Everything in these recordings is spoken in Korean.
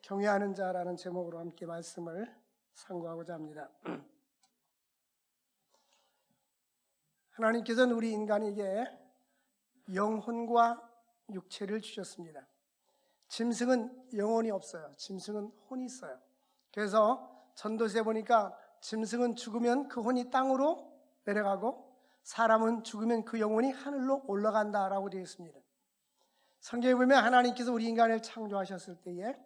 경외하는 자라는 제목으로 함께 말씀을 상고하고자 합니다. 하나님께서는 우리 인간에게 영혼과 육체를 주셨습니다. 짐승은 영혼이 없어요. 짐승은 혼이 있어요. 그래서 전도서에 보니까 짐승은 죽으면 그 혼이 땅으로 내려가고 사람은 죽으면 그 영혼이 하늘로 올라간다라고 되어 있습니다. 성경에 보면 하나님께서 우리 인간을 창조하셨을 때에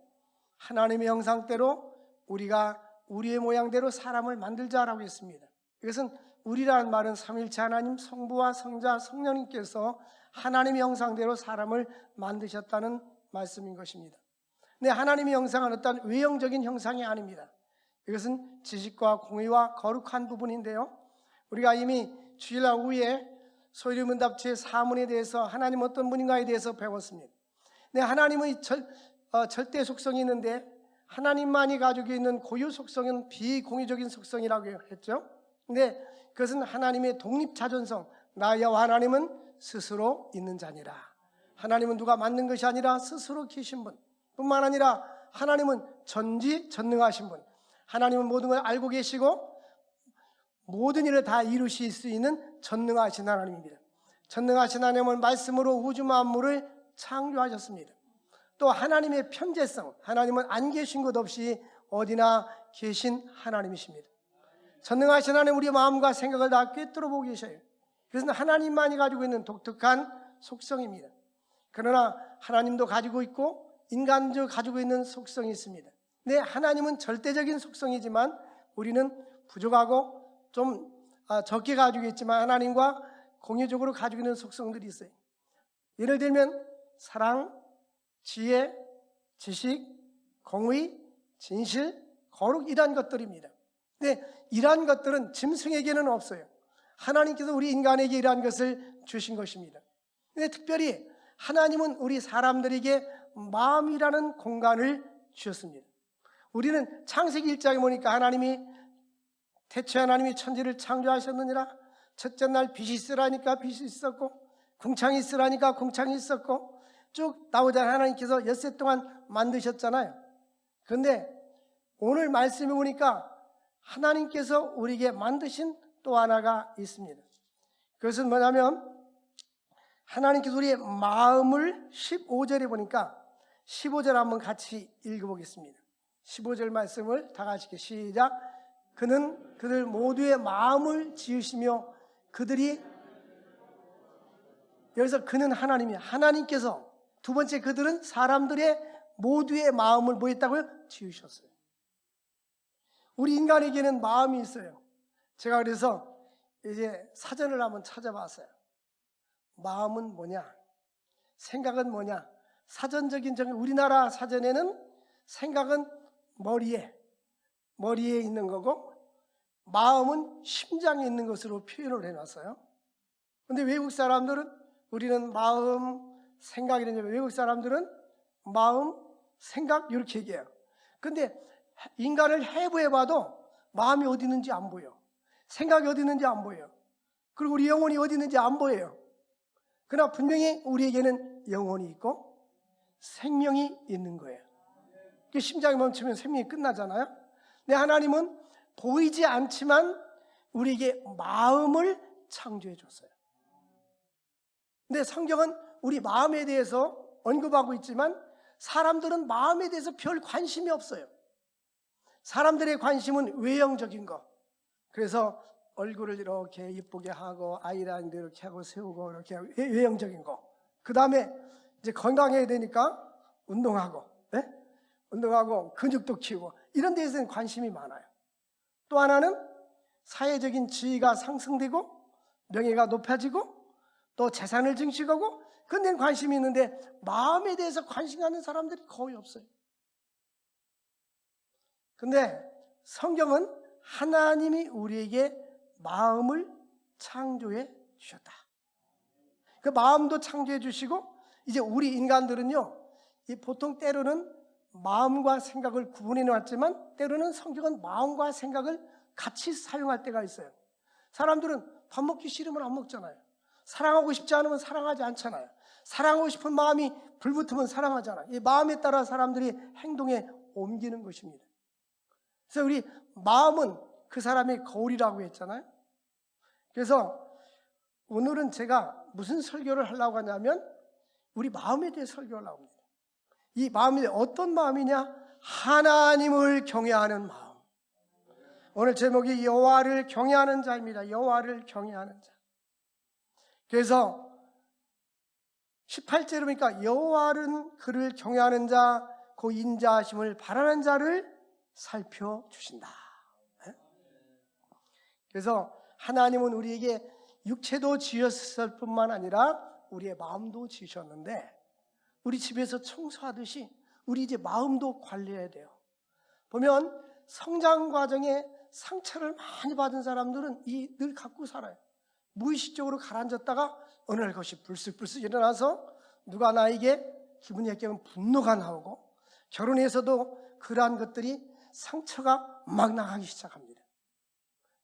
하나님의 형상대로 우리가 우리의 모양대로 사람을 만들자라고 했습니다. 이것은 우리라는 말은 삼위일체 하나님 성부와 성자 성령님께서 하나님의 형상대로 사람을 만드셨다는 말씀인 것입니다. 근데 하나님의 형상은 어떤 외형적인 형상이 아닙니다. 이것은 지식과 공의와 거룩한 부분인데요, 우리가 이미 주일날 오후에 소리문답 제4문에 대해서 하나님 어떤 분인가에 대해서 배웠습니다. 근데 하나님의 절대 속성이 있는데 하나님만이 가지고 있는 고유 속성은 비공유적인 속성이라고 했죠. 근데 그것은 하나님의 독립자존성, 나 여호와 하나님은 스스로 있는 자니라. 하나님은 누가 만든 것이 아니라 스스로 계신 분 뿐만 아니라 하나님은 전지전능하신 분, 하나님은 모든 걸 알고 계시고 모든 일을 다 이루실 수 있는 전능하신 하나님입니다. 전능하신 하나님은 말씀으로 우주 만물을 창조하셨습니다. 또 하나님의 편재성, 하나님은 안 계신 것 없이 어디나 계신 하나님이십니다. 전능하신 하나님, 우리의 마음과 생각을 다 꿰뚫어 보고 계셔요. 그것은 하나님만이 가지고 있는 독특한 속성입니다. 그러나 하나님도 가지고 있고 인간도 가지고 있는 속성이 있습니다. 네, 하나님은 절대적인 속성이지만 우리는 부족하고 좀 적게 가지고 있지만 하나님과 공유적으로 가지고 있는 속성들이 있어요. 예를 들면 사랑, 지혜, 지식, 공의, 진실, 거룩, 이러한 것들입니다. 근데 이러한 것들은 짐승에게는 없어요. 하나님께서 우리 인간에게 이러한 것을 주신 것입니다. 근데 특별히 하나님은 우리 사람들에게 마음이라는 공간을 주셨습니다. 우리는 창세기 1장에 보니까 태초에 하나님이 천지를 창조하셨느니라. 첫째 날 빛이 있으라니까 빛이 있었고 궁창이 있으라니까 궁창이 있었고 쭉 나오자 하나님께서 엿새 동안 만드셨잖아요. 그런데 오늘 말씀해 보니까 하나님께서 우리에게 만드신 또 하나가 있습니다. 그것은 뭐냐면 하나님께서 우리의 마음을 15절에 보니까 15절 한번 같이 읽어보겠습니다. 15절 말씀을 다 같이 시작. 그는 그들 모두의 마음을 지으시며 그들이, 여기서 그는 하나님이야. 하나님께서, 두 번째 그들은 사람들의 모두의 마음을 뭐 했다고요? 지으셨어요. 우리 인간에게는 마음이 있어요. 제가 그래서 이제 사전을 한번 찾아봤어요. 마음은 뭐냐? 생각은 뭐냐? 사전적인 우리나라 사전에는 생각은 머리에 있는 거고 마음은 심장에 있는 것으로 표현을 해놨어요. 그런데 외국 사람들은 우리는 마음, 생각 이런, 외국 사람들은 마음, 생각 이렇게 얘기해요. 그런데 인간을 해부해봐도 마음이 어디 있는지 안 보여. 생각이 어디 있는지 안 보여요. 그리고 우리 영혼이 어디 있는지 안 보여요. 그러나 분명히 우리에게는 영혼이 있고 생명이 있는 거예요. 심장이 멈추면 생명이 끝나잖아요. 근데 하나님은 보이지 않지만 우리에게 마음을 창조해 줬어요. 근데 성경은 우리 마음에 대해서 언급하고 있지만 사람들은 마음에 대해서 별 관심이 없어요. 사람들의 관심은 외형적인 거. 그래서 얼굴을 이렇게 예쁘게 하고 아이라인도 이렇게 하고 세우고 이렇게 외형적인 거. 그 다음에 이제 건강해야 되니까 운동하고 근육도 키우고 이런 데에서는 관심이 많아요. 또 하나는 사회적인 지위가 상승되고 명예가 높아지고 또 재산을 증식하고 그런 데는 관심이 있는데 마음에 대해서 관심 갖는 사람들이 거의 없어요. 근데 성경은 하나님이 우리에게 마음을 창조해 주셨다. 그 마음도 창조해 주시고 이제 우리 인간들은요, 보통 때로는 마음과 생각을 구분해 놨지만 때로는 성경은 마음과 생각을 같이 사용할 때가 있어요. 사람들은 밥 먹기 싫으면 안 먹잖아요. 사랑하고 싶지 않으면 사랑하지 않잖아요. 사랑하고 싶은 마음이 불붙으면 사랑하잖아요. 이 마음에 따라 사람들이 행동에 옮기는 것입니다. 그래서 우리 마음은 그 사람의 거울이라고 했잖아요. 그래서 오늘은 제가 무슨 설교를 하려고 하냐면 우리 마음에 대해 설교하려고 합니다. 이 마음이 어떤 마음이냐? 하나님을 경외하는 마음. 오늘 제목이 여호와를 경외하는 자입니다. 여호와를 경외하는 자. 그래서 18절에 보니까 여호와는 그를 경외하는 자, 그 인자하심을 바라는 자를 살펴주신다. 그래서 하나님은 우리에게 육체도 지으셨을 뿐만 아니라 우리의 마음도 지으셨는데 우리 집에서 청소하듯이 우리 이제 마음도 관리해야 돼요. 보면 성장 과정에 상처를 많이 받은 사람들은 늘 갖고 살아요. 무의식적으로 가라앉았다가 어느 날 그것이 불쑥불쑥 일어나서 누가 나에게 기분이 약하면 분노가 나오고 결혼해서도 그러한 것들이 상처가 막 나가기 시작합니다.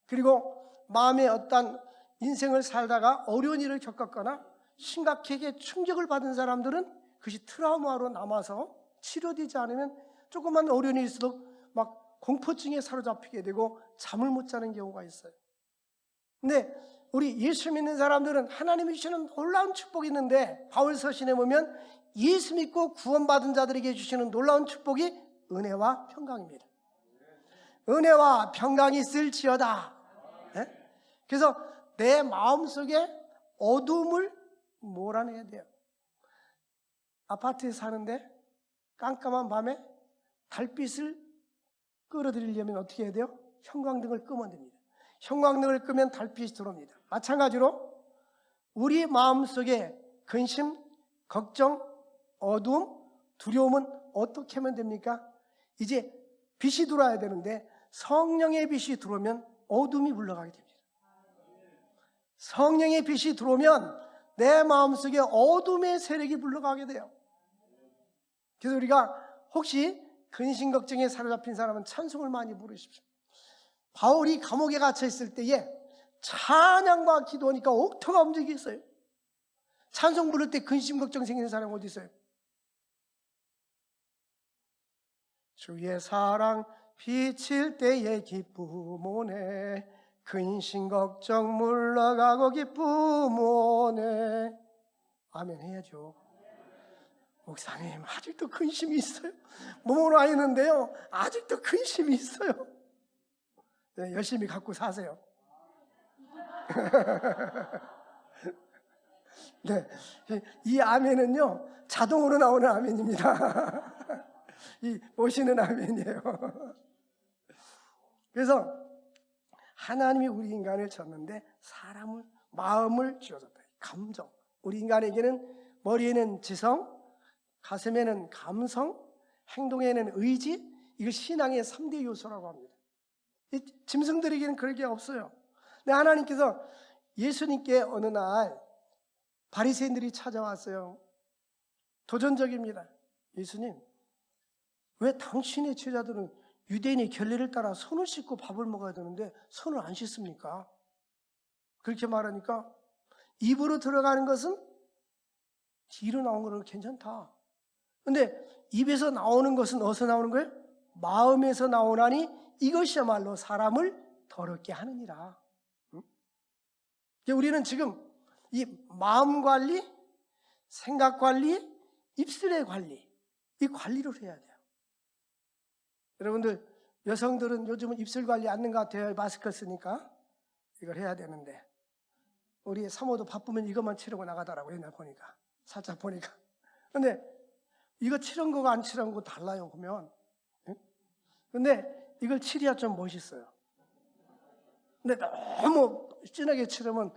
그리고 마음에 어떤 인생을 살다가 어려운 일을 겪었거나 심각하게 충격을 받은 사람들은 그것이 트라우마로 남아서 치료되지 않으면 조그만 어려운 일이 있어도 막 공포증에 사로잡히게 되고 잠을 못 자는 경우가 있어요. 근데 우리 예수 믿는 사람들은 하나님이 주시는 놀라운 축복이 있는데 바울 서신에 보면 예수 믿고 구원받은 자들에게 주시는 놀라운 축복이 은혜와 평강입니다. 은혜와 평강이 있을지어다. 네? 그래서 내 마음속에 어둠을 몰아내야 돼요. 아파트에 사는데 깜깜한 밤에 달빛을 끌어들이려면 어떻게 해야 돼요? 형광등을 끄면 됩니다. 형광등을 끄면 달빛이 들어옵니다. 마찬가지로 우리 마음속에 근심, 걱정, 어두움, 두려움은 어떻게 하면 됩니까? 이제 빛이 들어와야 되는데 성령의 빛이 들어오면 어둠이 물러가게 됩니다. 성령의 빛이 들어오면 내 마음속에 어둠의 세력이 물러가게 돼요. 그래서 우리가 혹시 근심 걱정에 사로잡힌 사람은 찬송을 많이 부르십시오. 바울이 감옥에 갇혀 있을 때에 찬양과 기도하니까 옥토가 움직였어요. 찬송 부를 때 근심 걱정 생기는 사람 어디 있어요? 주의 사랑 비칠 때에 기쁨 오네, 근심 걱정 물러가고 기쁨 오네. 아멘 해야죠. 목사님 아직도 근심이 있어요. 몸으로 아는데요 아직도 근심이 있어요. 네, 열심히 갖고 사세요. 네, 이 아멘은요 자동으로 나오는 아멘입니다. 이 오시는 아멘이에요. 그래서 하나님이 우리 인간을 졌는데 사람을 마음을 지어줬다. 감정. 우리 인간에게는 머리에는 지성, 가슴에는 감성, 행동에는 의지. 이거 신앙의 3대 요소라고 합니다. 이 짐승들에게는 그럴 게 없어요. 근데 하나님께서 예수님께 어느 날 바리새인들이 찾아왔어요. 도전적입니다. 예수님, 왜 당신의 제자들은 유대인의 결례를 따라 손을 씻고 밥을 먹어야 되는데 손을 안 씻습니까? 그렇게 말하니까 입으로 들어가는 것은 뒤로 나온 거는 괜찮다. 근데 입에서 나오는 것은 어디서 나오는 거예요? 마음에서 나오나니 이것이야말로 사람을 더럽게 하느니라. 우리는 지금 이 마음 관리, 생각 관리, 입술의 관리, 이 관리를 해야 돼요. 여러분들 여성들은 요즘은 입술 관리 안 하는 것 같아요. 마스크 쓰니까 이걸 해야 되는데 우리 사모도 바쁘면 이것만 치르고 나가더라고요. 옛날 보니까 살짝 보니까. 근데 이거 칠한 거가 안 칠한 거 달라요 보면. 근데 이걸 칠해야 좀 멋있어요. 근데 너무 진하게 칠하면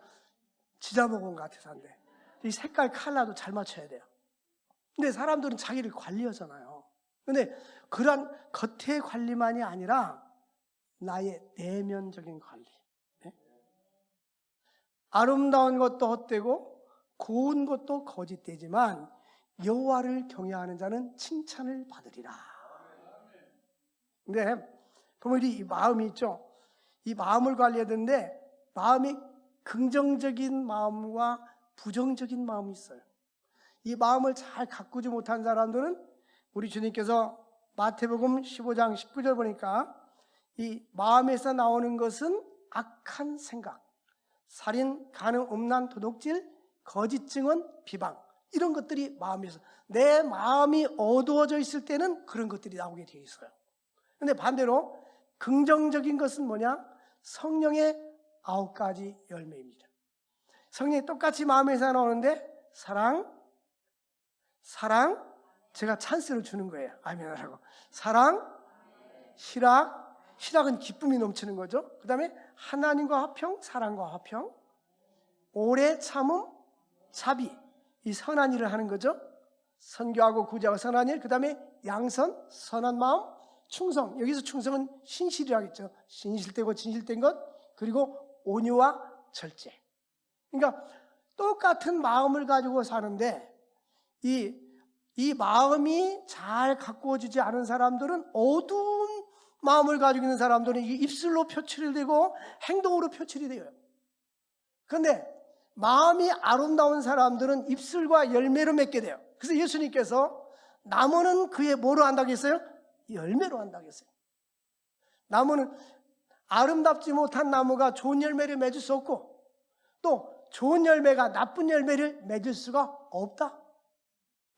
지자먹은 것 같아서 안 돼. 이 색깔 컬러도 잘 맞춰야 돼요. 근데 사람들은 자기를 관리하잖아요. 근데 그런 겉의 관리만이 아니라 나의 내면적인 관리. 네? 아름다운 것도 헛되고 고운 것도 거짓되지만 여호와를 경외하는 자는 칭찬을 받으리라. 근데 보면 이 마음이 있죠. 이 마음을 관리해야 되는데 마음이 긍정적인 마음과 부정적인 마음이 있어요. 이 마음을 잘 가꾸지 못한 사람들은 우리 주님께서 마태복음 15장 19절 보니까 이 마음에서 나오는 것은 악한 생각, 살인, 간음, 음란, 도둑질, 거짓 증언, 비방, 이런 것들이 마음에서, 내 마음이 어두워져 있을 때는 그런 것들이 나오게 되어 있어요. 그런데 반대로 긍정적인 것은 뭐냐? 성령의 9가지 열매입니다. 성령이 똑같이 마음에서 나오는데 사랑, 제가 찬스를 주는 거예요. 아멘 하라고. 사랑, 희락은 기쁨이 넘치는 거죠. 그 다음에 하나님과 화평, 사랑과 화평, 오래 참음, 자비, 이 선한 일을 하는 거죠. 선교하고 구제하고 선한 일, 그 다음에 양선, 선한 마음, 충성. 여기서 충성은 신실이라겠죠. 신실되고 진실된 것, 그리고 온유와 절제. 그러니까 똑같은 마음을 가지고 사는데 이 마음이 잘 가꾸어지지 않은 사람들은, 어두운 마음을 가지고 있는 사람들은 이 입술로 표출이 되고 행동으로 표출이 돼요. 그런데 마음이 아름다운 사람들은 입술과 열매로 맺게 돼요. 그래서 예수님께서 나무는 그의 뭐로 한다고 했어요? 열매로 한다고 했어요. 나무는, 아름답지 못한 나무가 좋은 열매를 맺을 수 없고, 또 좋은 열매가 나쁜 열매를 맺을 수가 없다.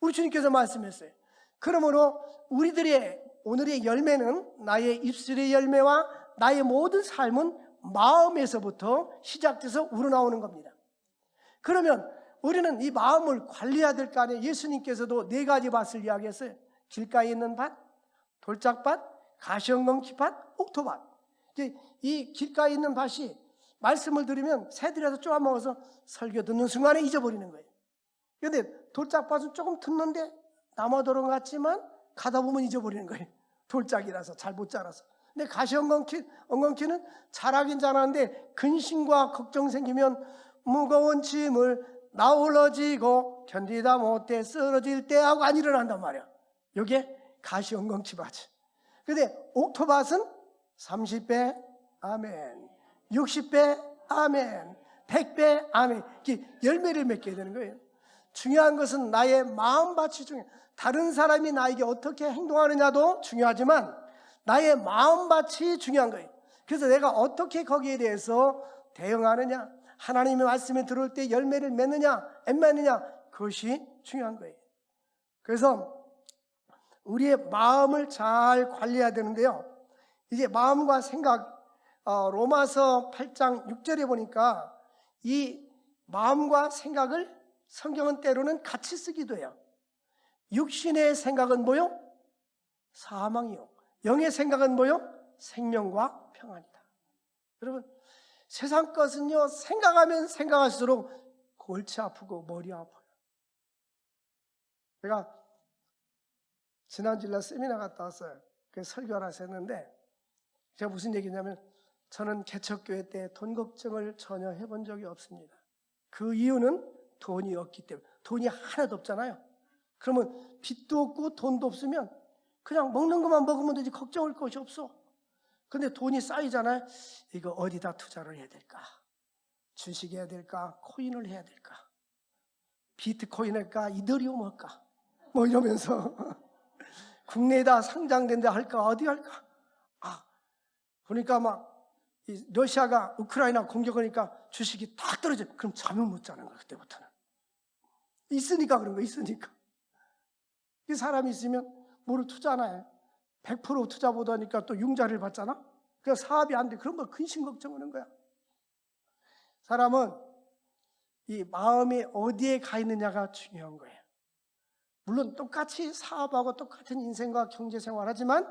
우리 주님께서 말씀했어요. 그러므로 우리들의 오늘의 열매는, 나의 입술의 열매와 나의 모든 삶은 마음에서부터 시작돼서 우러나오는 겁니다. 그러면 우리는 이 마음을 관리해야 될 거 아니에요. 예수님께서도 4가지 밭을 이야기했어요. 길가에 있는 밭, 돌짝밭, 가시엉겅퀴밭, 옥토밭. 이 길가에 있는 밭이 말씀을 들으면 새들이라도 쪼아먹어서 설교 듣는 순간에 잊어버리는 거예요. 그런데 돌짝밭은 조금 듣는데 남아도록 같지만 가다 보면 잊어버리는 거예요. 돌짝이라서 잘 못 자라서. 근데 가시엉겅퀴는 자라긴 자라는데 근심과 걱정 생기면 무거운 짐을 나홀로 견디다 못해 쓰러질 때 하고 안 일어난단 말이야. 이게 가시엉겅퀴밭이. 근데 옥토밭은 30배 아멘, 60배 아멘, 100배 아멘, 이렇게 열매를 맺게 되는 거예요. 중요한 것은 나의 마음밭이 중요해요. 다른 사람이 나에게 어떻게 행동하느냐도 중요하지만 나의 마음밭이 중요한 거예요. 그래서 내가 어떻게 거기에 대해서 대응하느냐, 하나님의 말씀에 들어올 때 열매를 맺느냐 안 맺느냐, 그것이 중요한 거예요. 그래서 우리의 마음을 잘 관리해야 되는데요, 이제 마음과 생각, 로마서 8장 6절에 보니까 이 마음과 생각을 성경은 때로는 같이 쓰기도 해요. 육신의 생각은 뭐요? 사망이요. 영의 생각은 뭐요? 생명과 평안이다. 여러분, 세상 것은요, 생각하면 생각할수록 골치 아프고 머리 아파요. 제가 지난주에 세미나 갔다 왔어요. 그래서 설교를 하나 했는데, 제가 무슨 얘기냐면, 저는 개척교회 때 돈 걱정을 전혀 해본 적이 없습니다. 그 이유는 돈이 없기 때문에. 돈이 하나도 없잖아요. 그러면 빚도 없고 돈도 없으면 그냥 먹는 것만 먹으면 되지 걱정할 것이 없어. 근데 돈이 쌓이잖아요. 이거 어디다 투자를 해야 될까? 주식해야 될까? 코인을 해야 될까? 비트코인 할까? 이더리움 할까? 뭐 이러면서 국내에다 상장된다 할까? 어디 할까? 보니까 막 러시아가 우크라이나 공격하니까 주식이 딱 떨어져. 그럼 잠을 못 자는 거야, 그때부터는. 있으니까 그런 거, 있으니까. 이 사람이 있으면 뭐를 투자하나요? 100% 투자 못하니까 또 융자를 받잖아? 그래서 사업이 안 돼. 그런 거 근심 걱정하는 거야. 사람은 이 마음이 어디에 가 있느냐가 중요한 거예요. 물론 똑같이 사업하고 똑같은 인생과 경제생활 하지만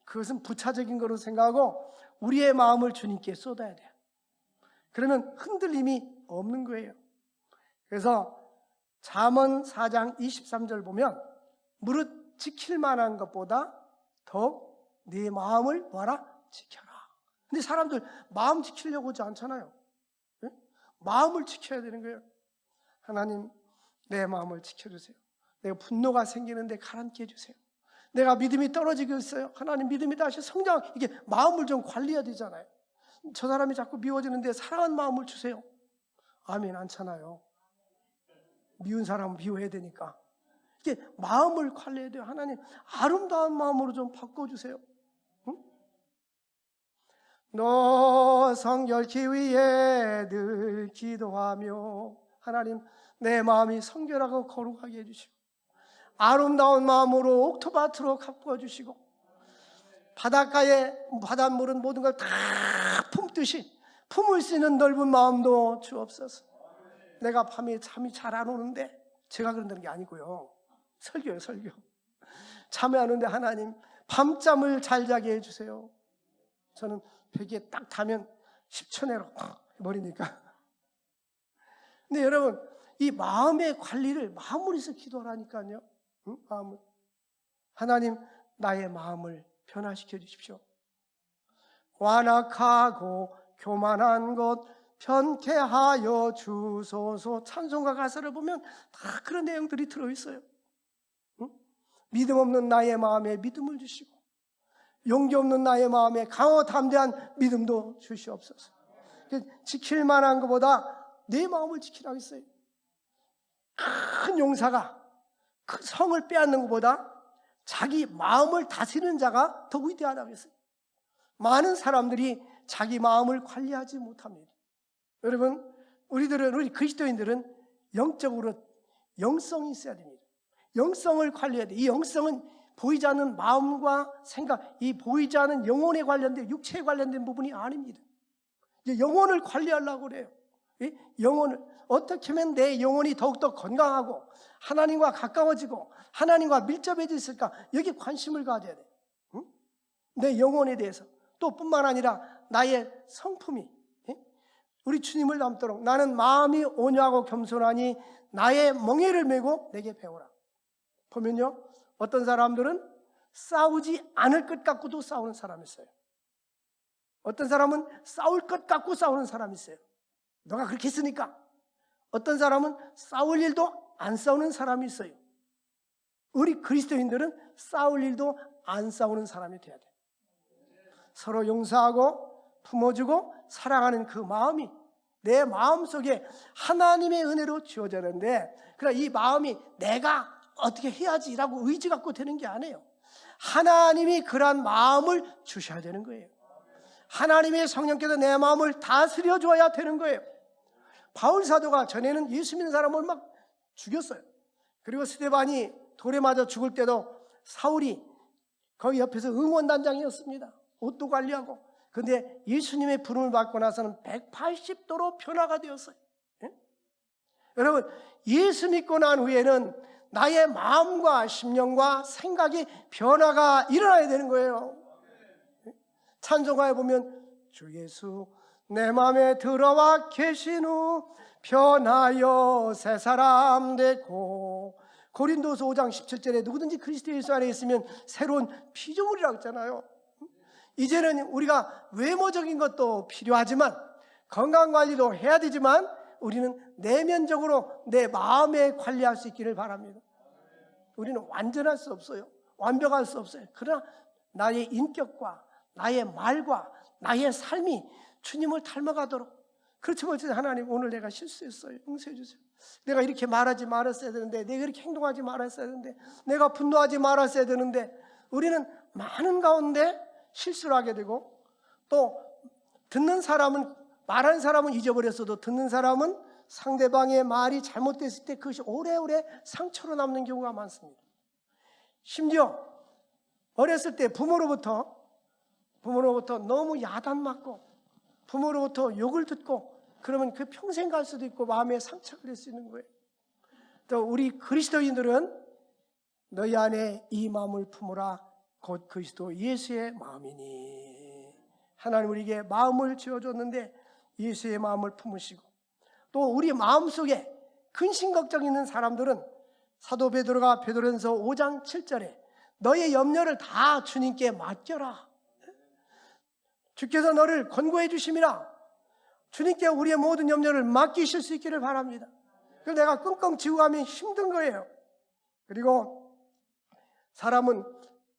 그것은 부차적인 거로 생각하고 우리의 마음을 주님께 쏟아야 돼요. 그러면 흔들림이 없는 거예요. 그래서 잠언 4장 23절 보면 무릇 지킬 만한 것보다 더욱 네 마음을 뭐하라? 지켜라. 근데 사람들 마음 지키려고 하지 않잖아요. 네? 마음을 지켜야 되는 거예요. 하나님, 내 마음을 지켜주세요. 내가 분노가 생기는데 가라앉게 해주세요. 내가 믿음이 떨어지고 있어요. 하나님, 믿음이 다시 성장, 이게 마음을 좀 관리해야 되잖아요. 저 사람이 자꾸 미워지는데 사랑한 마음을 주세요. 아멘, 않잖아요. 미운 사람은 미워해야 되니까. 이게 마음을 관리해야 돼요. 하나님 아름다운 마음으로 좀 바꿔주세요. 응? 너 성결케 위해 늘 기도하며 하나님 내 마음이 성결하고 거룩하게 해주시고 아름다운 마음으로 옥토밭으로 가꾸어주시고 바닷가에 바닷물은 모든 걸 다 품듯이 품을 수 있는 넓은 마음도 주옵소서. 내가 밤에 잠이 잘 안 오는데 제가 그런다는 게 아니고요. 설교요 설교. 잠이 안 오는데 하나님 밤잠을 잘 자게 해주세요. 저는 베개에 딱 타면 10초 내로 버리니까. 근데 여러분 이 마음의 관리를 마음으로 해서 기도하라니까요. 응? 마음을. 하나님 나의 마음을 변화시켜 주십시오. 완악하고 교만한 것 변케 하여 주소서. 찬송가 가사를 보면 다 그런 내용들이 들어있어요. 응? 믿음 없는 나의 마음에 믿음을 주시고 용기 없는 나의 마음에 강하고 담대한 믿음도 주시옵소서. 지킬 만한 것보다 내 마음을 지키라고 했어요. 큰 용사가 그 성을 빼앗는 것보다 자기 마음을 다스리는 자가 더 위대하다고 했어요. 많은 사람들이 자기 마음을 관리하지 못합니다. 여러분, 우리 그리스도인들은 영적으로 영성이 있어야 됩니다. 영성을 관리해야 돼요. 이 영성은 보이지 않는 마음과 생각, 이 보이지 않는 영혼에 관련된, 육체에 관련된 부분이 아닙니다. 영혼을 관리하려고 그래요. 영혼을 어떻게 하면 내 영혼이 더욱더 건강하고 하나님과 가까워지고 하나님과 밀접해져 있을까? 여기에 관심을 가져야 돼요. 응? 내 영혼에 대해서. 또 뿐만 아니라 나의 성품이 우리 주님을 닮도록 나는 마음이 온유하고 겸손하니 나의 멍에를 메고 내게 배우라. 보면요, 어떤 사람들은 싸우지 않을 것 같고도 싸우는 사람이 있어요. 어떤 사람은 싸울 것 같고 싸우는 사람이 있어요. 너가 그렇게 했으니까. 어떤 사람은 싸울 일도 안 싸우는 사람이 있어요. 우리 그리스도인들은 싸울 일도 안 싸우는 사람이 돼야 돼요. 서로 용서하고 품어주고 사랑하는 그 마음이 내 마음속에 하나님의 은혜로 주어졌는데, 그러나 이 마음이 내가 어떻게 해야지라고 의지 갖고 되는 게 아니에요. 하나님이 그러한 마음을 주셔야 되는 거예요. 하나님의 성령께서 내 마음을 다스려 줘야 되는 거예요. 바울 사도가 전에는 예수 믿는 사람을 막 죽였어요. 그리고 스데반이 돌에 맞아 죽을 때도 사울이 거기 옆에서 응원단장이었습니다. 옷도 관리하고. 그런데 예수님의 부름을 받고 나서는 180도로 변화가 되었어요. 예? 여러분, 예수 믿고 난 후에는 나의 마음과 심령과 생각이 변화가 일어나야 되는 거예요. 찬송가에 보면 주 예수 내 마음에 들어와 계신 후 변하여 새 사람 되고, 고린도서 5장 17절에 누구든지 그리스도 예수 안에 있으면 새로운 피조물이라고 했잖아요. 이제는 우리가 외모적인 것도 필요하지만 건강관리도 해야 되지만 우리는 내면적으로 내 마음에 관리할 수 있기를 바랍니다. 우리는 완전할 수 없어요. 완벽할 수 없어요. 그러나 나의 인격과 나의 말과 나의 삶이 주님을 닮아가도록. 그렇지 못해서 하나님 오늘 내가 실수했어요. 용서해 주세요. 내가 이렇게 말하지 말았어야 되는데, 내가 이렇게 행동하지 말았어야 되는데, 내가 분노하지 말았어야 되는데. 우리는 많은 가운데 실수를 하게 되고, 또 듣는 사람은, 말하는 사람은 잊어버렸어도 듣는 사람은 상대방의 말이 잘못됐을 때 그것이 오래오래 상처로 남는 경우가 많습니다. 심지어 어렸을 때 부모로부터 너무 야단맞고 부모로부터 욕을 듣고 그러면 그 평생 갈 수도 있고 마음에 상처가 될 수 있는 거예요. 또 우리 그리스도인들은 너희 안에 이 마음을 품으라 곧 그리스도 예수의 마음이니. 하나님 우리에게 마음을 지어줬는데 예수의 마음을 품으시고, 또 우리 마음속에 근심 걱정 있는 사람들은 사도 베드로가 베드로전서 5장 7절에 너의 염려를 다 주님께 맡겨라. 주께서 너를 권고해 주심이라. 주님께 우리의 모든 염려를 맡기실 수 있기를 바랍니다. 그걸 내가 끙끙 지고 가면 힘든 거예요. 그리고 사람은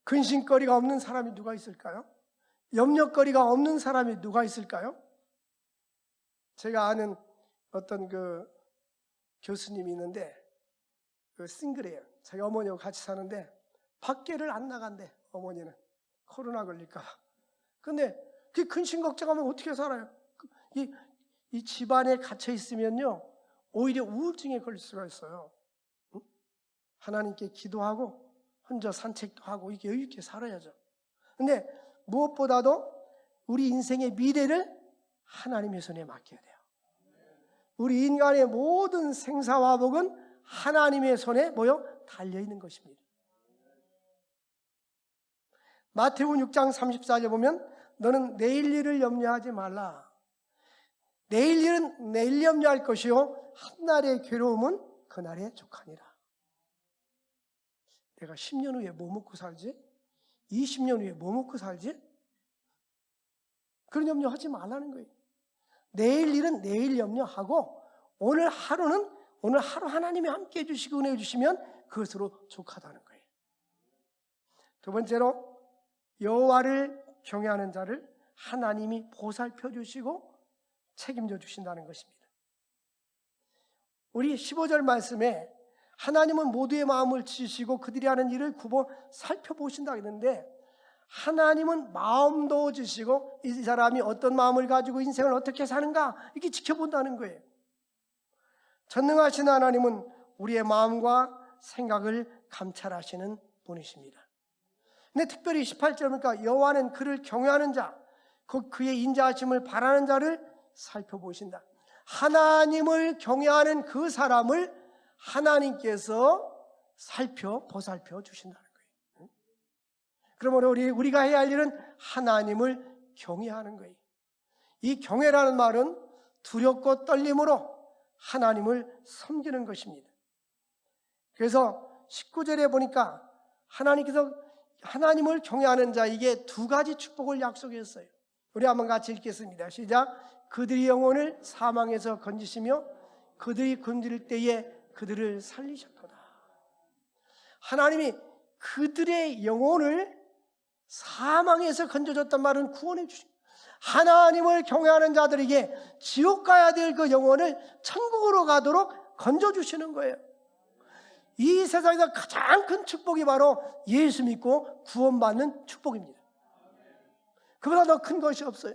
근심거리가 없는 사람이 누가 있을까요? 염려거리가 없는 사람이 누가 있을까요? 제가 아는 어떤 그 교수님이 있는데 그 싱글이에요. 저희 어머니하고 같이 사는데 밖에를 안 나간대. 어머니는 코로나 걸릴까 봐. 근데 그 근심 걱정하면 어떻게 살아요? 이 집안에 갇혀 있으면요 오히려 우울증에 걸릴 수가 있어요. 응? 하나님께 기도하고 혼자 산책도 하고 이렇게 여유 있게 살아야죠. 근데 무엇보다도 우리 인생의 미래를 하나님의 손에 맡겨야 돼요. 우리 인간의 모든 생사화복은 하나님의 손에 달려있는 것입니다. 마태복음 6장 34절에 보면 너는 내일 일을 염려하지 말라. 내일 일은 내일 염려할 것이요 한날의 괴로움은 그날에 족하니라. 내가 10년 후에 뭐 먹고 살지? 20년 후에 뭐 먹고 살지? 그런 염려하지 말라는 거예요. 내일 일은 내일 염려하고 오늘 하루는 오늘 하루 하나님이 함께 해주시고 은혜 주시면 그것으로 족하다는 거예요. 두 번째로 여호와를 경외하는 자를 하나님이 보살펴 주시고 책임져 주신다는 것입니다. 우리 15절 말씀에 하나님은 모두의 마음을 지시고 그들이 하는 일을 굽어 살펴보신다 했는데 하나님은 마음도 지시고 이 사람이 어떤 마음을 가지고 인생을 어떻게 사는가 이렇게 지켜본다는 거예요. 전능하신 하나님은 우리의 마음과 생각을 감찰하시는 분이십니다. 근데 특별히 18절 보니까 여호와는 그를 경외하는 자, 그의 인자하심을 바라는 자를 살펴보신다. 하나님을 경외하는 그 사람을 하나님께서 보살펴 주신다는 거예요. 그러므로 우리가 해야 할 일은 하나님을 경외하는 거예요. 이 경외라는 말은 두렵고 떨림으로 하나님을 섬기는 것입니다. 그래서 19절에 보니까 하나님께서 하나님을 경외하는 자에게 두 가지 축복을 약속했어요. 우리 한번 같이 읽겠습니다. 시작. 그들이 영혼을 사망에서 건지시며 그들이 굶주릴 때에 그들을 살리셨도다. 하나님이 그들의 영혼을 사망에서 건져줬단 말은 구원해 주신 하나님을 경외하는 자들에게 지옥 가야 될 그 영혼을 천국으로 가도록 건져주시는 거예요. 이 세상에서 가장 큰 축복이 바로 예수 믿고 구원받는 축복입니다. 그보다 더 큰 것이 없어요.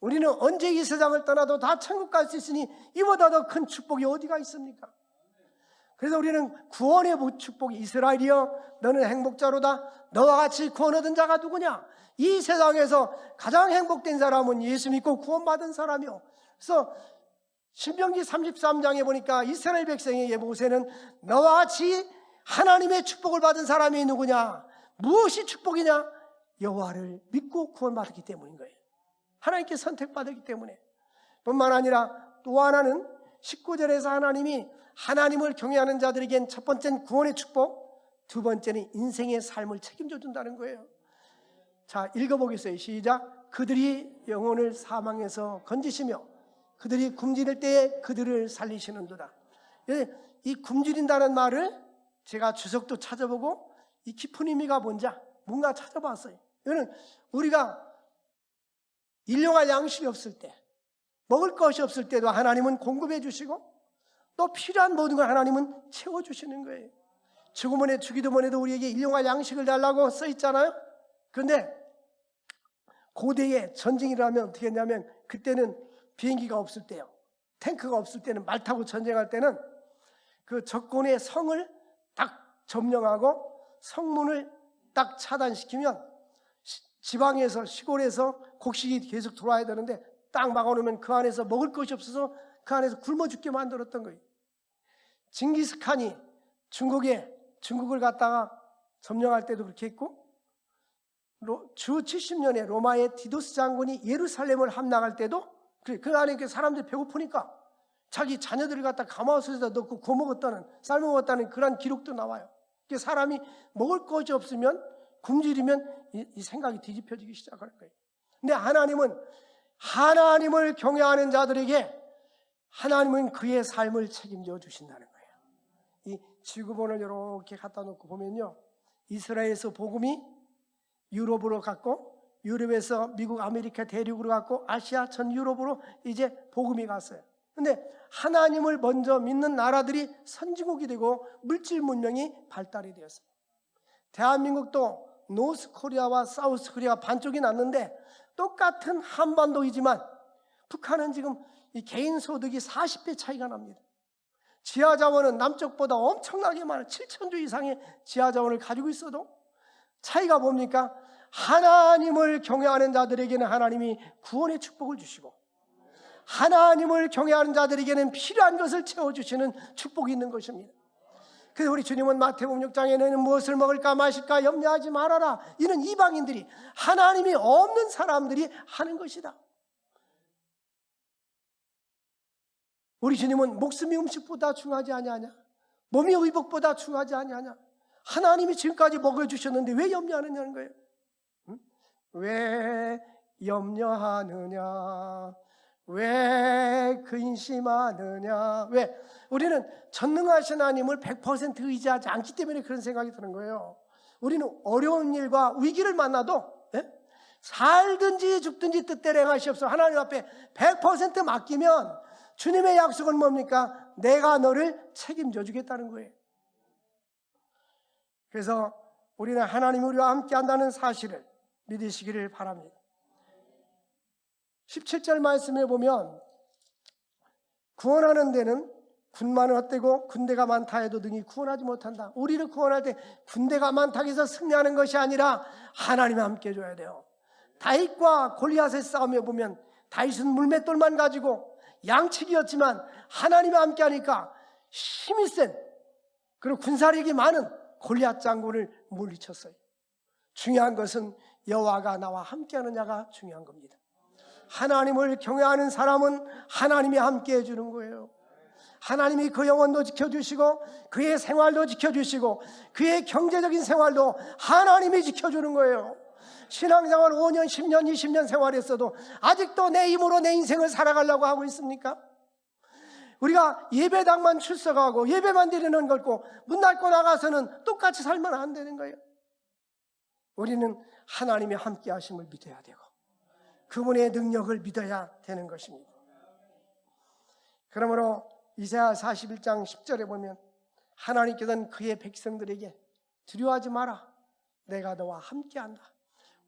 우리는 언제 이 세상을 떠나도 다 천국 갈 수 있으니 이보다 더 큰 축복이 어디가 있습니까? 그래서 우리는 구원의 축복이 이스라엘이여 너는 행복자로다. 너와 같이 구원 얻은 자가 누구냐? 이 세상에서 가장 행복된 사람은 예수 믿고 구원받은 사람이요. 그래서 신명기 33장에 보니까 이스라엘 백성에게 모세는 너와 같이 하나님의 축복을 받은 사람이 누구냐? 무엇이 축복이냐? 여호와를 믿고 구원받았기 때문인 거예요. 하나님께 선택받았기 때문에. 뿐만 아니라 또 하나는 19절에서 하나님이 하나님을 경외하는 자들에겐 첫 번째는 구원의 축복, 두 번째는 인생의 삶을 책임져 준다는 거예요. 자, 읽어보겠어요. 시작. 그들이 영혼을 사망에서 건지시며 그들이 굶주릴 때에 그들을 살리시는도다. 이 굶주린다는 말을 제가 주석도 찾아보고 이 깊은 의미가 뭔가 찾아봤어요. 이거는 우리가 일용할 양식이 없을 때, 먹을 것이 없을 때도 하나님은 공급해 주시고 또 필요한 모든 걸 하나님은 채워주시는 거예요. 주기도문에 주기도문에도 우리에게 일용할 양식을 달라고 써 있잖아요. 그런데 고대에 전쟁이라면 어떻게 했냐면 그때는 비행기가 없을 때요, 탱크가 없을 때는 말 타고 전쟁할 때는 그 적군의 성을 딱 점령하고 성문을 딱 차단시키면 지방에서 시골에서 곡식이 계속 들어와야 되는데 딱 막아놓으면 그 안에서 먹을 것이 없어서 그 안에서 굶어 죽게 만들었던 거예요. 징기스칸이 중국을 갖다가 점령할 때도 그렇게 했고 주 70년에 로마의 디도스 장군이 예루살렘을 함락할 때도 그 안에 사람들이 배고프니까 자기 자녀들을 갖다 가마솥에다 넣고 구워 먹었다는, 삶아 먹었다는 그런 기록도 나와요. 사람이 먹을 것이 없으면 굶주리면 이 생각이 뒤집혀지기 시작하는 거예요. 근데 하나님은 하나님을 경외하는 자들에게 하나님은 그의 삶을 책임져 주신다는 거예요. 이 지구본을 이렇게 갖다 놓고 보면요, 이스라엘에서 복음이 유럽으로 갔고 유럽에서 미국, 아메리카 대륙으로 갔고 아시아 전 유럽으로 이제 복음이 갔어요. 근데 하나님을 먼저 믿는 나라들이 선진국이 되고 물질 문명이 발달이 되었습니다. 대한민국도 노스 코리아와 사우스 코리아 반쪽이 났는데 똑같은 한반도이지만 북한은 지금 이 개인 소득이 40배 차이가 납니다. 지하 자원은 남쪽보다 엄청나게 많은 7,000조 이상의 지하 자원을 가지고 있어도 차이가 뭡니까? 하나님을 경외하는 자들에게는 하나님이 구원의 축복을 주시고 하나님을 경외하는 자들에게는 필요한 것을 채워주시는 축복이 있는 것입니다. 그래서 우리 주님은 마태복음 6장에는 무엇을 먹을까 마실까 염려하지 말아라. 이는 이방인들이 하나님이 없는 사람들이 하는 것이다. 우리 주님은 목숨이 음식보다 중요하지 아니하냐? 몸이 의복보다 중요하지 아니하냐? 하나님이 지금까지 먹여주셨는데 왜 염려하느냐는 거예요. 응? 왜 염려하느냐? 왜 근심하느냐? 왜? 우리는 전능하신 하나님을 100% 의지하지 않기 때문에 그런 생각이 드는 거예요. 우리는 어려운 일과 위기를 만나도 살든지 죽든지 뜻대로 행하시옵소서 하나님 앞에 100% 맡기면 주님의 약속은 뭡니까? 내가 너를 책임져 주겠다는 거예요. 그래서 우리는 하나님이 우리와 함께 한다는 사실을 믿으시기를 바랍니다. 17절 말씀에 보면 구원하는 데는 군만은 헛되고 군대가 많다 해도 능히 구원하지 못한다. 우리를 구원할 때 군대가 많다고 해서 승리하는 것이 아니라 하나님이 함께 해줘야 돼요. 다윗과 골리앗의 싸움에 보면 다윗은 물맷돌만 가지고 양치기였지만 하나님이 함께 하니까 힘이 센 그리고 군사력이 많은 골리앗 장군을 물리쳤어요. 중요한 것은 여호와가 나와 함께 하느냐가 중요한 겁니다. 하나님을 경외하는 사람은 하나님이 함께 해주는 거예요. 하나님이 그 영혼도 지켜주시고 그의 생활도 지켜주시고 그의 경제적인 생활도 하나님이 지켜주는 거예요. 신앙생활 5년, 10년, 20년 생활했어도 아직도 내 힘으로 내 인생을 살아가려고 하고 있습니까? 우리가 예배당만 출석하고 예배만 드리는 것고 문 닫고 나가서는 똑같이 살면 안 되는 거예요. 우리는 하나님이 함께 하심을 믿어야 되고 그분의 능력을 믿어야 되는 것입니다. 그러므로 이사야 41장 10절에 보면 하나님께서는 그의 백성들에게 두려워하지 마라. 내가 너와 함께한다.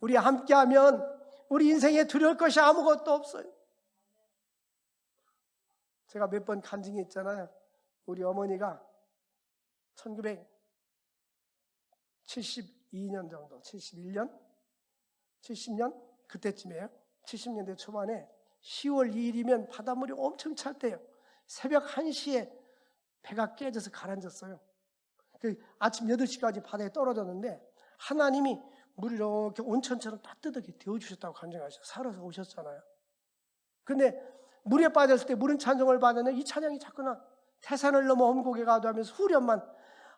우리 함께하면 우리 인생에 두려울 것이 아무것도 없어요. 제가 몇 번 간증했잖아요. 우리 어머니가 1972년 정도, 71년, 70년 그때쯤이에요. 70년대 초반에 10월 2일이면 바닷물이 엄청 찰 때예요. 새벽 1시에 배가 깨져서 가라앉았어요. 아침 8시까지 바다에 떨어졌는데 하나님이 물이 이렇게 온천처럼 따뜻하게 데워주셨다고 간증하셨어요. 살아서 오셨잖아요. 근데 물에 빠졌을 때 물은 찬송을 받았는데 이 찬양이 자꾸나 태산을 넘어 엄곡에 가도 하면서 후렴만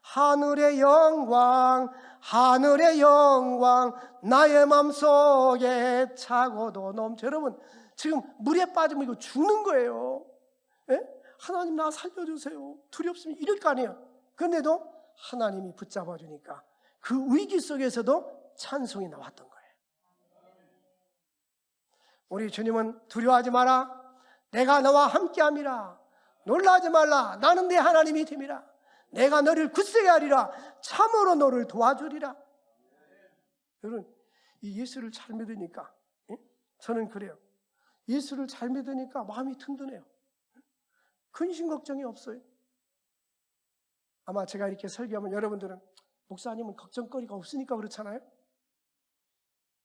하늘의 영광 하늘의 영광 나의 맘속에 차고도 넘쳐. 여러분 지금 물에 빠지면 이거 죽는 거예요. 예? 하나님 나 살려주세요. 두렵습니다. 이럴 거 아니에요. 그런데도 하나님이 붙잡아 주니까 그 위기 속에서도 찬송이 나왔던 거예요. 우리 주님은 두려워하지 마라. 내가 너와 함께함이라. 놀라지 말라. 나는 내 하나님이 됨이라. 내가 너를 굳세게 하리라. 참으로 너를 도와주리라. 여러분 이 예수를 잘 믿으니까 저는 그래요. 예수를 잘 믿으니까 마음이 든든해요. 근심 걱정이 없어요. 아마 제가 이렇게 설교하면 여러분들은 목사님은 걱정거리가 없으니까 그렇잖아요.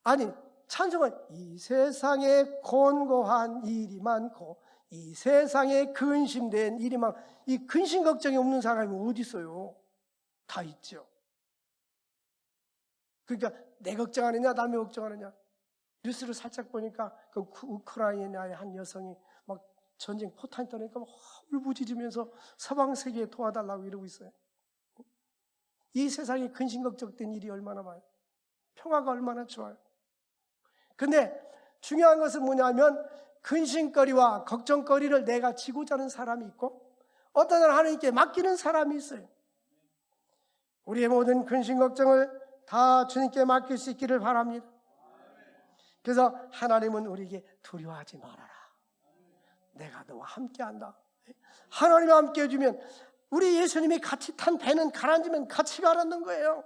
아니 찬송은 이 세상에 곤고한 일이 많고 이 세상에 근심된 일이 많고 이 근심 걱정이 없는 사람이 어디 있어요? 다 있죠. 그러니까 내 걱정하느냐 남의 걱정하느냐. 뉴스를 살짝 보니까 그 우크라이나의 한 여성이 막 전쟁 포탄이 떠나니까 막 울부짖으면서 서방 세계에 도와달라고 이러고 있어요. 이 세상에 근심 걱정된 일이 얼마나 많아요. 평화가 얼마나 좋아요. 근데 중요한 것은 뭐냐면 근심거리와 걱정거리를 내가 지고자 하는 사람이 있고 어떤 사람은 하나님께 맡기는 사람이 있어요. 우리의 모든 근심 걱정을 다 주님께 맡길 수 있기를 바랍니다. 그래서 하나님은 우리에게 두려워하지 말아라. 내가 너와 함께한다. 하나님이 함께 해주면 우리 예수님이 같이 탄 배는 가라앉으면 같이 가라앉는 거예요.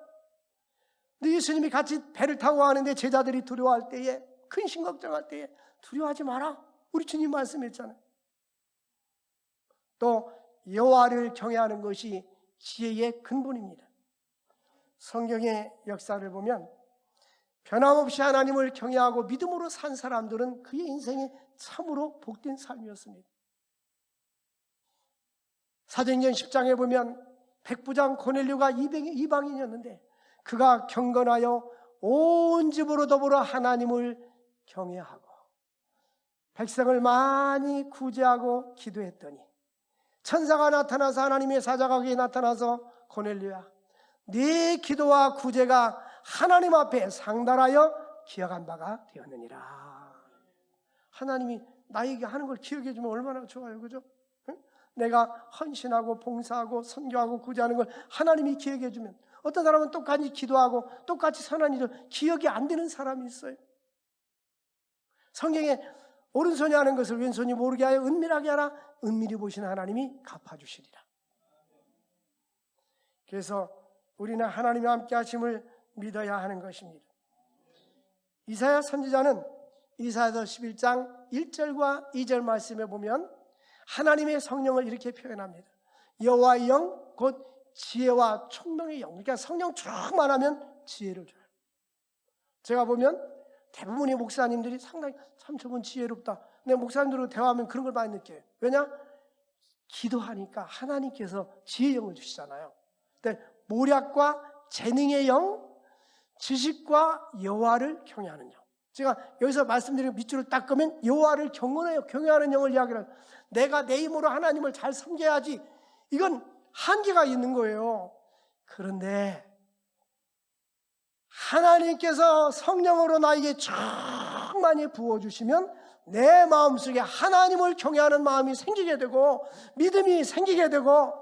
근데 예수님이 같이 배를 타고 가는데 제자들이 두려워할 때에, 근심 걱정할 때에 두려워하지 마라. 우리 주님 말씀했잖아요. 또 여호와를 경외하는 것이 지혜의 근본입니다. 성경의 역사를 보면 변함없이 하나님을 경외하고 믿음으로 산 사람들은 그의 인생에 참으로 복된 삶이었습니다. 사도행전 10장에 보면 백부장 고넬료가 이방인이었는데 그가 경건하여 온 집으로 더불어 하나님을 경외하고 백성을 많이 구제하고 기도했더니 천사가 나타나서 하나님의 사자가 그에게 나타나서 고넬료야, 네 기도와 구제가 하나님 앞에 상달하여 기억한 바가 되었느니라. 하나님이 나에게 하는 걸 기억해 주면 얼마나 좋아요, 그죠? 내가 헌신하고 봉사하고 선교하고 구제하는 걸 하나님이 기억해 주면, 어떤 사람은 똑같이 기도하고 똑같이 선한 일을 기억이 안 되는 사람이 있어요. 성경에 오른손이 하는 것을 왼손이 모르게 하여 은밀하게 하라. 은밀히 보시는 하나님이 갚아주시리라. 그래서 우리는 하나님이 함께 하심을 믿어야 하는 것입니다. 이사야 선지자는 이사야서 11장 1절과 2절 말씀에 보면 하나님의 성령을 이렇게 표현합니다. 여호와의 영 곧 지혜와 총명의 영. 그러니까 성령 충만하면 지혜를 줘요. 제가 보면 대부분의 목사님들이 상당히 참 저분 지혜롭다. 근데 목사님들하고 대화하면 그런 걸 많이 느껴요. 왜냐? 기도하니까 하나님께서 지혜의 영을 주시잖아요. 근데 모략과 재능의 영, 지식과 여호와를 경외하는 영. 제가 여기서 말씀드린 밑줄을 딱 끄면 여호와를 경외하는 영을 이야기해요. 내가 내 힘으로 하나님을 잘 섬겨야지. 이건 한계가 있는 거예요. 그런데 하나님께서 성령으로 나에게 충만히 부어주시면 내 마음속에 하나님을 경외하는 마음이 생기게 되고 믿음이 생기게 되고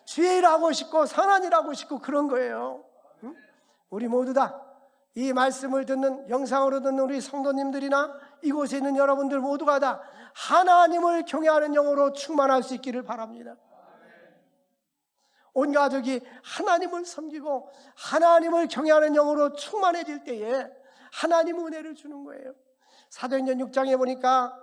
주의 일하고 싶고 선한 일하고 싶고 그런 거예요. 응? 우리 모두 다 이 말씀을 듣는, 영상으로 듣는 우리 성도님들이나 이곳에 있는 여러분들 모두가 다 하나님을 경외하는 영으로 충만할 수 있기를 바랍니다. 온 가족이 하나님을 섬기고 하나님을 경외하는 영으로 충만해질 때에 하나님 은혜를 주는 거예요. 사도행전 6장에 보니까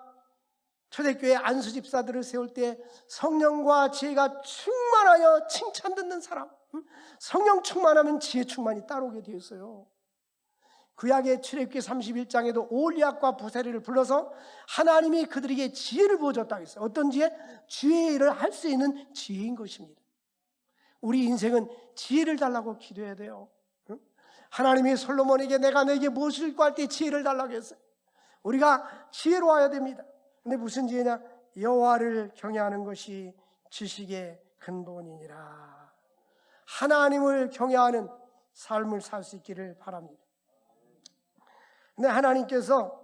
초대교회 안수 집사들을 세울 때 성령과 지혜가 충만하여 칭찬 듣는 사람, 성령 충만하면 지혜 충만이 따라오게 되어 있어요. 구약의 출애굽기 31장에도 올리압과 부세리를 불러서 하나님이 그들에게 지혜를 부어줬다고 했어요. 어떤 지혜? 주의 일을 할 수 있는 지혜인 것입니다. 우리 인생은 지혜를 달라고 기도해야 돼요. 하나님이 솔로몬에게 내가 너에게 무엇을 구할 때 지혜를 달라고 했어요. 우리가 지혜로워야 됩니다. 근데 무슨 지혜냐? 여호와를 경외하는 것이 지식의 근본이니라. 하나님을 경외하는 삶을 살 수 있기를 바랍니다. 근데 하나님께서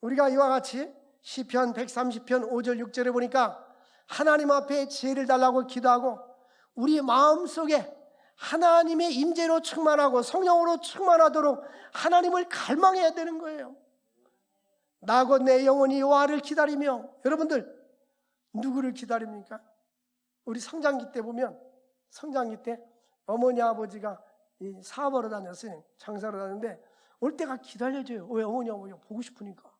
우리가 이와 같이 시편 130편 5절 6절에 보니까 하나님 앞에 지혜를 달라고 기도하고 우리 마음속에 하나님의 임재로 충만하고 성령으로 충만하도록 하나님을 갈망해야 되는 거예요. 나 곧 내 영혼이 여호와를 기다리며. 여러분들 누구를 기다립니까? 우리 성장기 때 보면, 성장기 때 어머니 아버지가 사업하러 다녔어요. 장사로 다녔는데 올 때가 기다려져요. 왜? 어머니 아버지가 보고 싶으니까.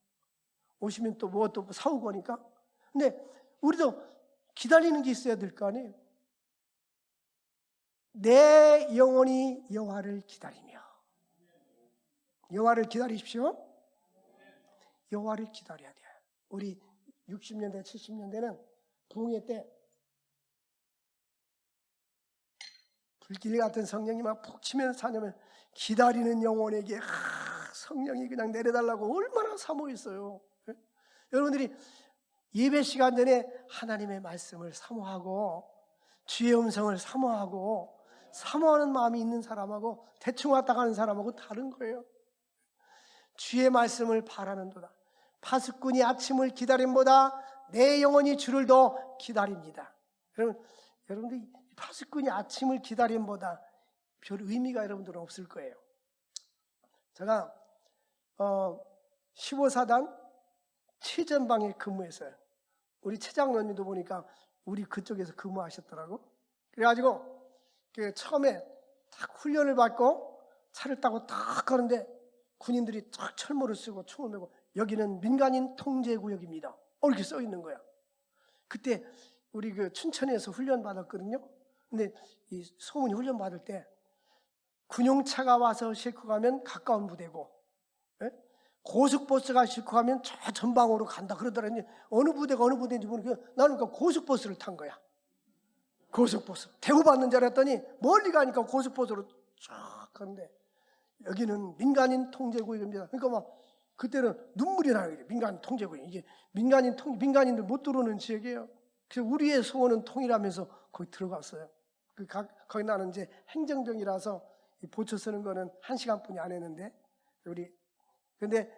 오시면 또 뭐 또 사오고 하니까. 근데 우리도 기다리는 게 있어야 될 거 아니에요. 내 영혼이 여호와를 기다리며. 여호와를 기다리십시오. 여호와를 기다려야 돼요. 우리 60년대 70년대는 부흥회 때 불길 같은 성령이 막 푹 치면서 사냐면 기다리는 영혼에게 성령이 그냥 내려달라고 얼마나 사모했어요. 여러분들이 예배 시간 전에 하나님의 말씀을 사모하고 주의 음성을 사모하고 사모하는 마음이 있는 사람하고 대충 왔다 가는 사람하고 다른 거예요. 주의 말씀을 바라는도다. 파수꾼이 아침을 기다림보다 내 영혼이 주를 더 기다립니다. 여러분들 파수꾼이 아침을 기다림보다 별 의미가 여러분들은 없을 거예요. 제가 15사단 최전방에 근무했어요. 우리 최장로님도 보니까 우리 그쪽에서 근무하셨더라고. 그래가지고 처음에 딱 훈련을 받고 차를 타고 딱 가는데 군인들이 딱 철모를 쓰고 총을 메고 여기는 민간인 통제구역입니다. 이렇게 써 있는 거야. 그때 우리 춘천에서 훈련 받았거든요. 근데 이 소문이 훈련 받을 때 군용차가 와서 싣고 가면 가까운 부대고, 고속버스가 싣고 가면 저 전방으로 간다 그러더라니. 어느 부대가 어느 부대인지 모르겠어. 나는 그 고속버스를 탄 거야. 고속버스 대우받는 줄 알았더니 멀리 가니까 고속버스로 쫙 가는데 여기는 민간인 통제구역입니다. 그러니까 막 그때는 눈물이 나요. 민간인 통제구역. 이게 민간인들 못 들어오는 지역이에요. 그래서 우리의 소원은 통일하면서 거기 들어갔어요. 거기 나는 이제 행정병이라서 보초 쓰는 거는 1시간뿐이 안 했는데 근데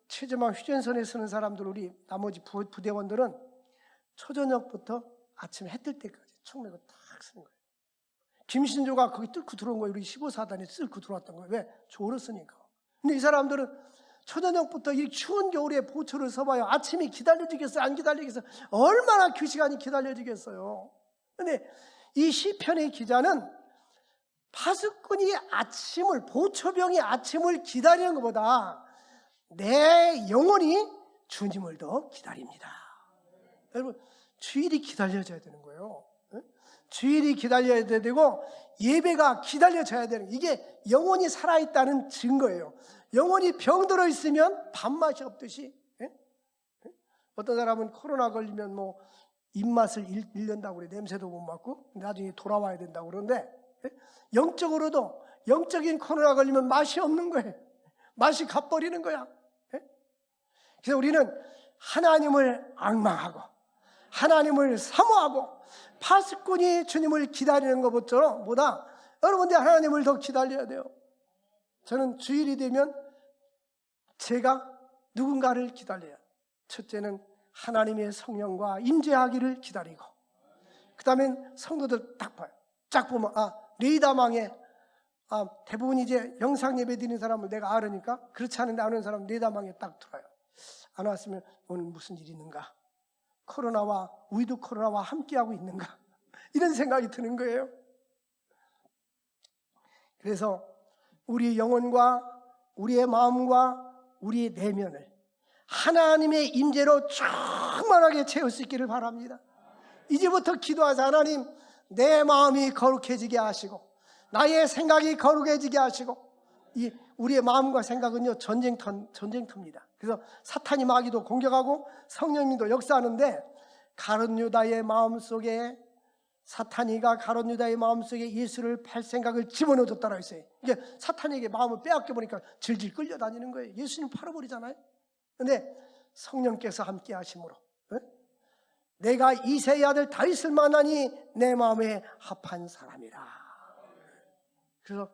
최저망 휴전선에 쓰는 사람들 우리 나머지 부대원들은 초저녁부터 아침 해 뜰 때까지 총 메고 딱 쓰는 거예요. 김신조가 거기 뚫고 들어온 거예요. 우리 15사단이 뚫고 들어왔던 거예요. 왜? 졸었으니까. 근데 이 사람들은 초저녁부터 이 추운 겨울에 보초를 서봐요. 아침이 기다려지겠어요? 안 기다리겠어요? 얼마나 그 시간이 기다려지겠어요? 근데 이 시편의 기자는 파수꾼이 보초병이 아침을 기다리는 것보다 내 영혼이 주님을 더 기다립니다. 여러분, 주일이 기다려져야 되는 거예요. 주일이 기다려야 되고 예배가 기다려져야 되는, 이게 영혼이 살아있다는 증거예요. 영혼이 병들어 있으면 밥맛이 없듯이, 어떤 사람은 코로나 걸리면 뭐 입맛을 잃는다고 그래. 냄새도 못 맡고 나중에 돌아와야 된다고 그러는데, 영적으로도 영적인 코로나 걸리면 맛이 없는 거예요. 맛이 가버리는 거야. 그래서 우리는 하나님을 앙망하고 하나님을 사모하고 파수꾼이 주님을 기다리는 것보다 여러분들 하나님을 더 기다려야 돼요. 저는 주일이 되면 제가 누군가를 기다려요. 첫째는 하나님의 성령과 임재하기를 기다리고, 그 다음엔 성도들 딱 봐요. 쫙 보면 레이다망에 대부분 이제 영상 예배 드리는 사람을 내가 알으니까, 그렇지 않은데 아는 사람은 레이다망에 딱 들어요. 안 왔으면 오늘 무슨 일이 있는가? 위드 코로나와 함께하고 있는가? 이런 생각이 드는 거예요. 그래서 우리 영혼과 우리의 마음과 우리의 내면을 하나님의 임재로 충만하게 채울 수 있기를 바랍니다. 이제부터 기도하자. 하나님, 내 마음이 거룩해지게 하시고 나의 생각이 거룩해지게 하시고, 우리의 마음과 생각은요 전쟁터입니다. 그래서 사탄이 마귀도 공격하고 성령님도 역사하는데, 가룟 유다의 마음속에 사탄이가 가룟 유다의 마음속에 예수를 팔 생각을 집어넣어줬다고 했어요. 이게 사탄에게 마음을 빼앗겨 보니까 질질 끌려다니는 거예요. 예수님 팔아버리잖아요. 그런데 성령께서 함께 하심으로 내가 이새의 아들 다윗을 만나니 내 마음에 합한 사람이라. 그래서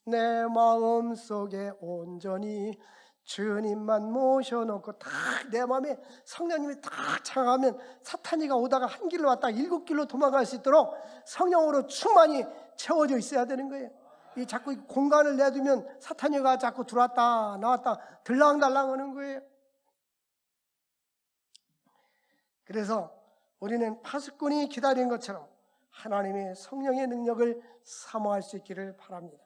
내 마음속에 온전히 주님만 모셔놓고 딱 내 마음에 성령님이 딱 창하면 사탄이가 오다가 한 길로 왔다가 7길로 도망갈 수 있도록 성령으로 충만히 채워져 있어야 되는 거예요. 자꾸 공간을 내두면 사탄이가 자꾸 들어왔다 나왔다 들랑달랑 하는 거예요. 그래서 우리는 파수꾼이 기다린 것처럼 하나님의 성령의 능력을 사모할 수 있기를 바랍니다.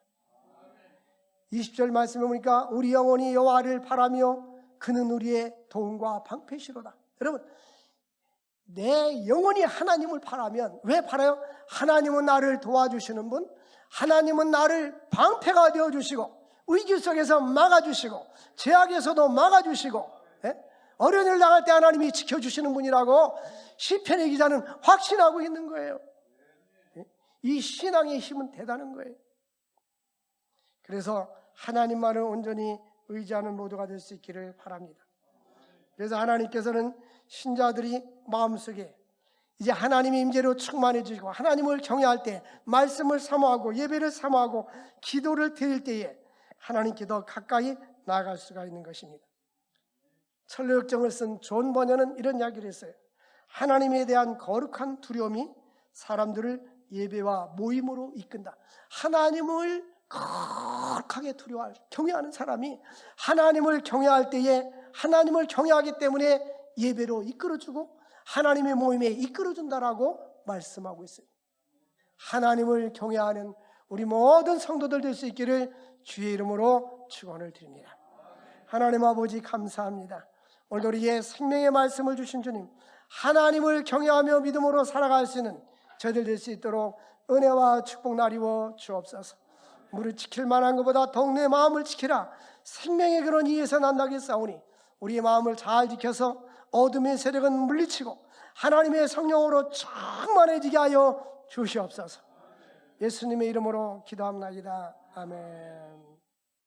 20절 말씀에 보니까 우리 영혼이 여호와를 바라며 그는 우리의 도움과 방패시로다. 여러분, 내 영혼이 하나님을 바라면, 왜 바라요? 하나님은 나를 도와주시는 분, 하나님은 나를 방패가 되어주시고 위기 속에서 막아주시고 죄악에서도 막아주시고 어려운 일 당할 때 하나님이 지켜주시는 분이라고 시편의 기자는 확신하고 있는 거예요. 이 신앙의 힘은 대단한 거예요. 그래서 하나님만을 온전히 의지하는 모두가 될 수 있기를 바랍니다. 그래서 하나님께서는 신자들이 마음속에 이제 하나님의 임재로 충만해지고 하나님을 경외할 때, 말씀을 사모하고 예배를 사모하고 기도를 드릴 때에 하나님께 더 가까이 나아갈 수가 있는 것입니다. 철로역정을 쓴 존 버녀는 이런 이야기를 했어요. 하나님에 대한 거룩한 두려움이 사람들을 예배와 모임으로 이끈다. 하나님을 거룩하게 경외하는 사람이 하나님을 경외할 때에 하나님을 경외하기 때문에 예배로 이끌어주고, 하나님의 모임에 이끌어준다라고 말씀하고 있어요. 하나님을 경외하는 우리 모든 성도들 될 수 있기를 주의 이름으로 축원을 드립니다. 하나님 아버지 감사합니다. 오늘도 우리의 생명의 말씀을 주신 주님, 하나님을 경외하며 믿음으로 살아갈 수 있는 저희들 될 수 있도록 은혜와 축복 나리워 주옵소서. 무릇 지킬 만한 것보다 더욱 내 마음을 지키라. 생명의 그런 이에서 난다겠사오니 우리의 마음을 잘 지켜서 어둠의 세력은 물리치고 하나님의 성령으로 충만해지게 하여 주시옵소서. 예수님의 이름으로 기도합나이다. 아멘.